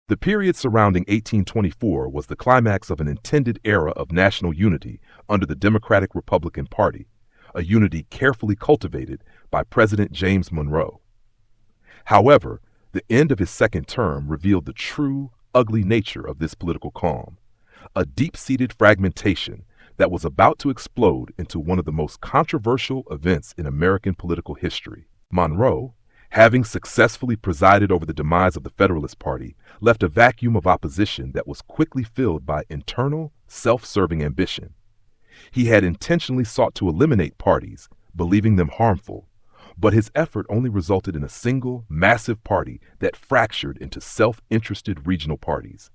The period surrounding 1824 was the climax of an intended era of national unity under the Democratic Republican Party, a unity carefully cultivated by President James Monroe. However, the end of his second term revealed the true, ugly nature of this political calm, a deep-seated fragmentation that was about to explode into one of the most controversial events in American political history. Monroe, having successfully presided over the demise of the Federalist Party, left a vacuum of opposition that was quickly filled by internal, self-serving ambition. He had intentionally sought to eliminate parties, believing them harmful, but his effort only resulted in a single, massive party that fractured into self-interested regional parties.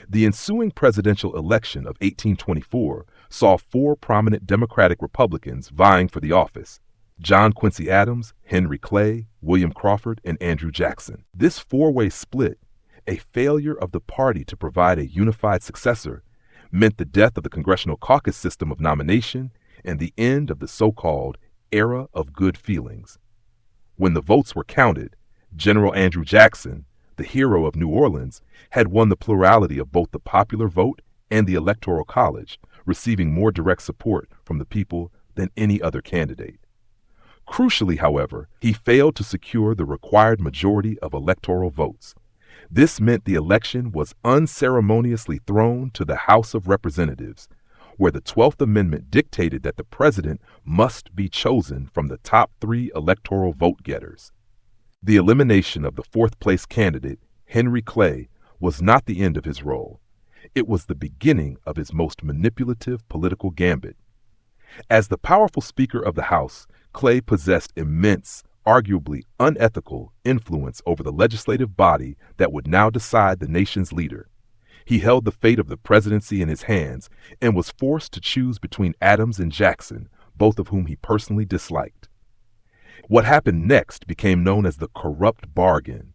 The ensuing presidential election of 1824 saw four prominent Democratic Republicans vying for the office: John Quincy Adams, Henry Clay, William Crawford, and Andrew Jackson. This four-way split, a failure of the party to provide a unified successor, meant the death of the congressional caucus system of nomination and the end of the so-called era of good feelings. When the votes were counted, General Andrew Jackson, the hero of New Orleans, had won the plurality of both the popular vote and the Electoral College, receiving more direct support from the people than any other candidate. Crucially, however, he failed to secure the required majority of electoral votes. This meant the election was unceremoniously thrown to the House of Representatives, where the 12th Amendment dictated that the president must be chosen from the top three electoral vote-getters. The elimination of the fourth-place candidate, Henry Clay, was not the end of his role. It was the beginning of his most manipulative political gambit. As the powerful Speaker of the House, Clay possessed immense, arguably unethical influence over the legislative body that would now decide the nation's leader. He held the fate of the presidency in his hands and was forced to choose between Adams and Jackson, both of whom he personally disliked. What happened next became known as the corrupt bargain,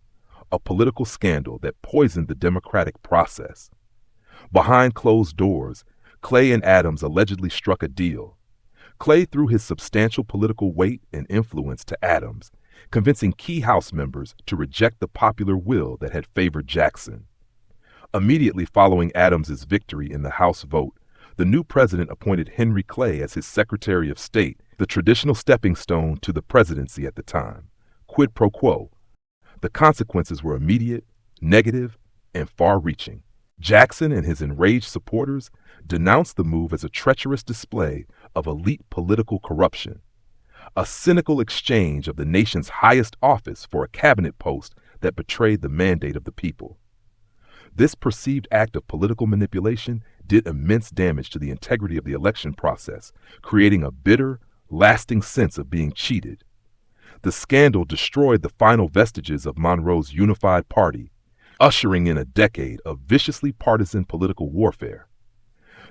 a political scandal that poisoned the democratic process. Behind closed doors, Clay and Adams allegedly struck a deal. Clay threw his substantial political weight and influence to Adams, convincing key House members to reject the popular will that had favored Jackson. Immediately following Adams's victory in the House vote, the new president appointed Henry Clay as his Secretary of State, the traditional stepping stone to the presidency at the time. Quid pro quo. The consequences were immediate, negative, and far-reaching. Jackson and his enraged supporters denounced the move as a treacherous display of elite political corruption, a cynical exchange of the nation's highest office for a cabinet post that betrayed the mandate of the people. This perceived act of political manipulation did immense damage to the integrity of the election process, creating a bitter, lasting sense of being cheated. The scandal destroyed the final vestiges of Monroe's unified party, ushering in a decade of viciously partisan political warfare.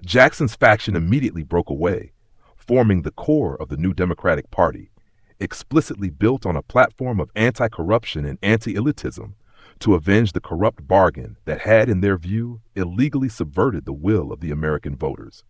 Jackson's faction immediately broke away, forming the core of the new Democratic Party, explicitly built on a platform of anti-corruption and anti-elitism, to avenge the corrupt bargain that had, in their view, illegally subverted the will of the American voters.